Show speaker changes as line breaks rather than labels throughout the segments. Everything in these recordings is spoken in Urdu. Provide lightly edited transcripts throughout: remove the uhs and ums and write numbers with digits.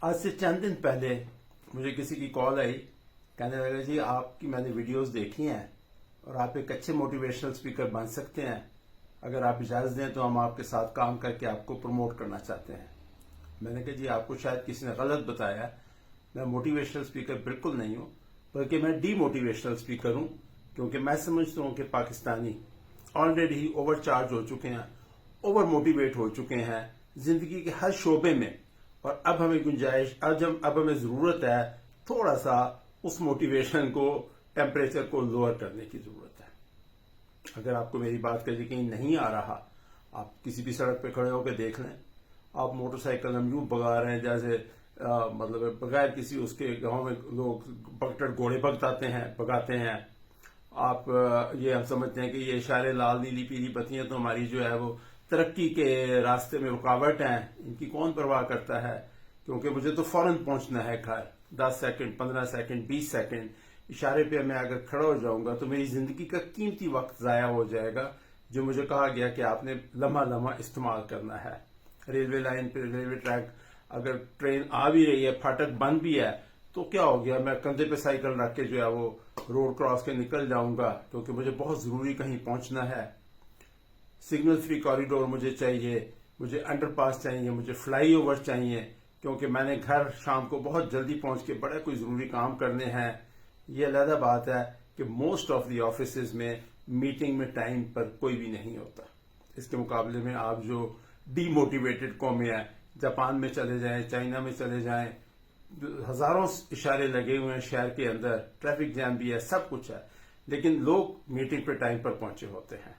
آج سے چند دن پہلے مجھے کسی کی کال آئی، کہنے لگا جی آپ کی میں نے ویڈیوز دیکھی ہیں اور آپ ایک اچھے موٹیویشنل اسپیکر بن سکتے ہیں، اگر آپ اجازت دیں تو ہم آپ کے ساتھ کام کر کے آپ کو پروموٹ کرنا چاہتے ہیں۔ میں نے کہا جی آپ کو شاید کسی نے غلط بتایا، میں موٹیویشنل اسپیکر بالکل نہیں ہوں، بلکہ میں ڈی موٹیویشنل اسپیکر ہوں، کیونکہ میں سمجھتا ہوں کہ پاکستانی آلریڈی ہی اوور چارج ہو چکے ہیں، اوور موٹیویٹ ہو چکے ہیں زندگی کے ہر شعبے میں، اور اب ہمیں گنجائش اب ہمیں ضرورت ہے تھوڑا سا اس موٹیویشن کو، ٹیمپریچر کو لوور کرنے کی ضرورت ہے۔ اگر آپ کو میری بات کا یقین نہیں آ رہا، آپ کسی بھی سڑک پہ کھڑے ہو کے دیکھ لیں، آپ موٹر سائیکل ہم یوں بگا رہے ہیں جیسے مطلب بغیر کسی اس کے گاؤں میں لوگ بکٹر گھوڑے بگاتے ہیں۔ آپ یہ ہم سمجھتے ہیں کہ یہ اشارے لال نیلی پیلی بتیاں تو ہماری جو ہے وہ ترقی کے راستے میں رکاوٹ ہیں، ان کی کون پرواہ کرتا ہے، کیونکہ مجھے تو فوراً پہنچنا ہے گھر، 10 سیکنڈ 15 سیکنڈ 20 سیکنڈ اشارے پہ میں اگر کھڑا ہو جاؤں گا تو میری زندگی کا قیمتی وقت ضائع ہو جائے گا، جو مجھے کہا گیا کہ آپ نے لمحہ لمحہ استعمال کرنا ہے۔ ریلوے لائن پہ، ریلوے ٹریک، اگر ٹرین آ بھی رہی ہے، پھاٹک بند بھی ہے، تو کیا ہو گیا، میں کندھے پہ سائیکل رکھ کے جو ہے وہ روڈ کراس کے نکل جاؤں گا، کیونکہ مجھے بہت ضروری کہیں پہنچنا ہے۔ سگنل فری کوریڈور مجھے چاہیے، مجھے انڈر پاس چاہیے، مجھے فلائی اوور چاہیے، کیونکہ میں نے گھر شام کو بہت جلدی پہنچ کے بڑے کوئی ضروری کام کرنے ہیں۔ یہ علیحدہ بات ہے کہ موسٹ آف دی آفیسز میں میٹنگ میں ٹائم پر کوئی بھی نہیں ہوتا۔ اس کے مقابلے میں آپ جو ڈی موٹیویٹڈ قومیں ہیں، جاپان میں چلے جائیں، چائنا میں چلے جائیں، ہزاروں اشارے لگے ہوئے ہیں شہر کے اندر، ٹریفک جام بھی ہے، سب کچھ ہے، لیکن لوگ میٹنگ پہ ٹائم پر پہنچے ہوتے ہیں۔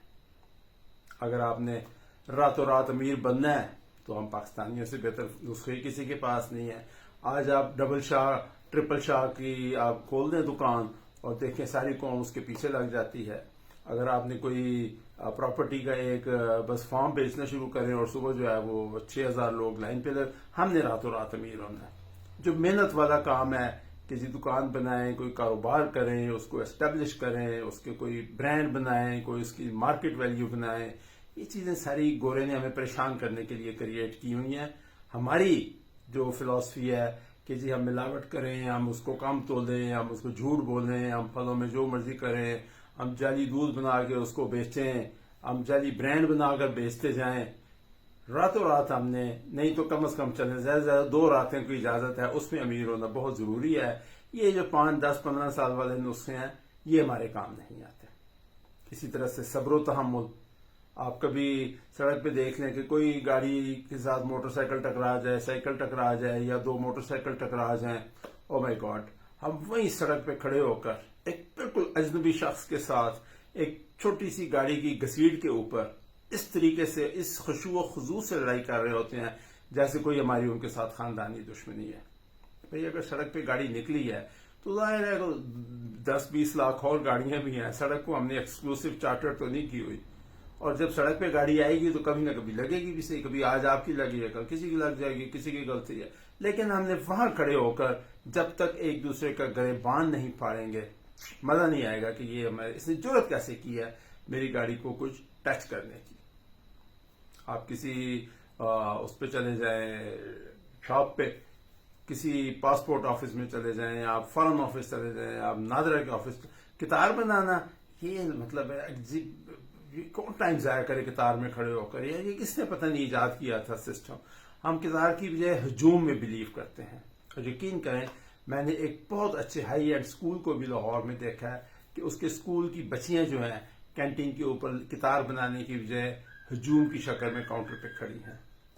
اگر آپ نے راتوں رات امیر بننا ہے تو ہم پاکستانیوں سے بہتر نسخے کسی کے پاس نہیں ہے۔ آج آپ ڈبل شاہ ٹرپل شاہ کی آپ کھول دیں دکان اور دیکھیں ساری قوم اس کے پیچھے لگ جاتی ہے۔ اگر آپ نے کوئی پراپرٹی کا ایک بس فارم بیچنا شروع کریں اور صبح جو ہے وہ 6000 لوگ لائن پہ ہم نے راتوں رات امیر ہونا ہے۔ جو محنت والا کام ہے کہ جی دکان بنائیں، کوئی کاروبار کریں، اس کو اسٹیبلش کریں، اس کے کوئی برانڈ بنائیں، کوئی اس کی مارکیٹ ویلیو بنائیں، یہ چیزیں ساری گورے نے ہمیں پریشان کرنے کے لیے کریٹ کی ہوئی ہیں۔ ہماری جو فلسفی ہے کہ جی ہم ملاوٹ کریں، ہم اس کو کم تولیں، ہم اس کو جھوٹ بولیں، ہم پھلوں میں جو مرضی کریں، ہم جعلی دودھ بنا کے اس کو بیچیں، ہم جعلی برانڈ بنا کر بیچتے جائیں، راتوں رات ہم نے نہیں تو کم از کم چلیں زیادہ سے زیادہ 2 راتیں کی اجازت ہے، اس میں امیر ہونا بہت ضروری ہے۔ یہ جو 5 10 15 سال والے نسخے ہیں یہ ہمارے کام نہیں آتے۔ اسی طرح سے صبر و تحمل، آپ کبھی سڑک پہ دیکھ لیں کہ کوئی گاڑی کے ساتھ موٹر سائیکل ٹکرا جائے، سائیکل ٹکرا جائے یا 2 موٹر سائیکل ٹکرا جائیں، او مائی گاڈ، ہم وہیں سڑک پہ کھڑے ہو کر ایک بالکل اجنبی شخص کے ساتھ ایک چھوٹی سی گاڑی کی گھسیٹ کے اوپر اس طریقے سے اس خشوع و خضوع سے لڑائی کر رہے ہوتے ہیں جیسے کوئی ہماری ان کے ساتھ خاندانی دشمنی ہے۔ بھئی اگر سڑک پہ گاڑی نکلی ہے تو ظاہر ہے 10-20 لاکھ اور گاڑیاں بھی ہیں، سڑک کو ہم نے ایکسکلوسیو چارٹر تو نہیں کی ہوئی، اور جب سڑک پہ گاڑی آئے گی تو کبھی نہ کبھی لگے گی بھی صحیح، کبھی آج آپ کی لگی ہے، کل کسی کی لگ جائے گی، کسی کی غلطی ہے، لیکن ہم نے وہاں کھڑے ہو کر جب تک ایک دوسرے کا گریبان نہیں پھاڑیں گے مزہ نہیں آئے گا کہ یہ ہمارے اس نے جرت کیسے کی ہے میری گاڑی کو کچھ ٹچ کرنے کی۔ آپ کسی اس پہ چلے جائیں، شاپ پہ، کسی پاسپورٹ آفس میں چلے جائیں، آپ فارن آفس چلے جائیں، آپ نادرا کے آفس، قطار بنانا یہ مطلب ہے کون ٹائم ضائع کرے قطار میں کھڑے ہو کر، یہ کس نے پتہ نہیں ایجاد کیا تھا سسٹم۔ ہم قطار کی بجائے ہجوم میں بلیو کرتے ہیں، اور یقین کریں میں نے ایک بہت اچھے ہائی اینڈ اسکول کو بھی لاہور میں دیکھا ہے کہ اس کے اسکول کی بچیاں جو ہیں کینٹین کے اوپر قطار بنانے کی بجائے ہجوم کی شکل میں کاؤنٹر پہ کھڑی ہیں۔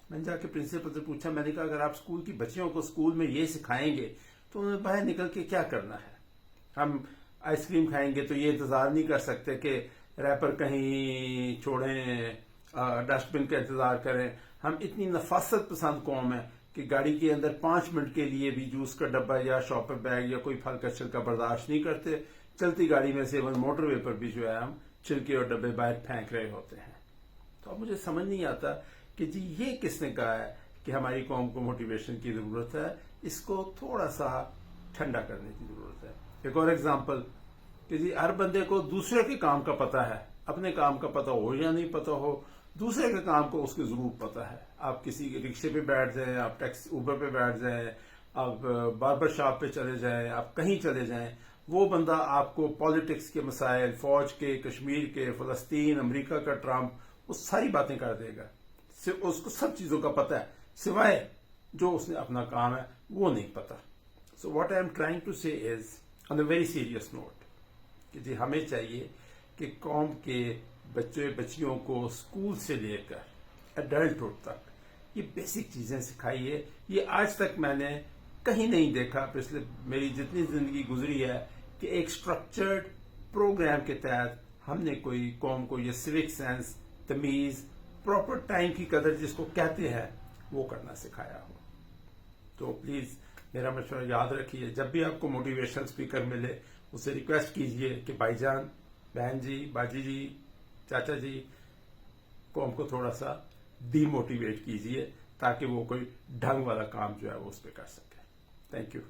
میں نے جا کے پرنسپل سے پوچھا، میں نے کہا اگر آپ اسکول کی بچیوں کو اسکول میں یہ سکھائیں گے تو انہیں باہر نکل کے کیا کرنا ہے؟ ہم آئس کریم کھائیں گے تو یہ انتظار نہیں کر سکتے کہ ریپر کہیں چھوڑیں، ڈسٹ بن کا انتظار کریں۔ ہم اتنی نفاست پسند قوم ہے کہ گاڑی کے اندر 5 منٹ کے لیے بھی جوس کا ڈبہ یا شاپر بیگ یا کوئی پھل کا چھلکا برداشت نہیں کرتے۔ چلتی گاڑی میں سے موٹر وے پر بھی جو ہے ہم چھلکے اور ڈبے باہر پھینک رہے ہوتے ہیں۔ تو اب مجھے سمجھ نہیں آتا کہ جی یہ کس نے کہا ہے کہ ہماری قوم کو موٹیویشن کی ضرورت ہے، اس کو تھوڑا سا ٹھنڈا کرنے کی ضرورت ہے۔ ایک اور ایگزامپل کہ جی ہر بندے کو دوسرے کے کام کا پتہ ہے، اپنے کام کا پتہ ہو یا نہیں پتہ ہو، دوسرے کے کام کو اس کی ضرور پتہ ہے۔ آپ کسی رکشے پہ بیٹھ جائیں، آپ ٹیکسی اوبر پہ بیٹھ جائیں، آپ باربر شاپ پہ چلے جائیں، آپ کہیں چلے جائیں، وہ بندہ آپ کو پالیٹکس کے مسائل، فوج کے، کشمیر کے، فلسطین، امریکہ کا ٹرمپ، وہ ساری باتیں کر دے گا. اس کو سب چیزوں کا پتہ ہے، سوائے جو اس نے اپنا کام ہے وہ نہیں پتا. So what I am trying to say is on a very serious note کہ جی ہمیں چاہیے کہ قوم کے بچیوں کو اسکول سے لے کر ایڈلٹہڈ تک یہ بیسک چیزیں سکھائیے. یہ آج تک میں نے کہیں نہیں دیکھا پچھلے میری جتنی زندگی گزری ہے کہ ایک اسٹرکچرڈ پروگرام کے تحت ہم نے کوئی قوم کو یہ سوک سینس، تمیز، پراپر ٹائم کی قدر جس کو کہتے ہیں وہ کرنا سکھایا ہو. تو پلیز میرا مشورہ یاد رکھیے، جب بھی آپ کو موٹیویشنل اسپیکر ملے اس سے ریکویسٹ کیجئے کہ بھائی جان، بہن جی، باجی جی، چاچا جی، قوم کو تھوڑا سا ڈی موٹیویٹ کیجئے تاکہ وہ کوئی ڈھنگ والا کام جو ہے وہ اس پہ کر سکے. Thank you.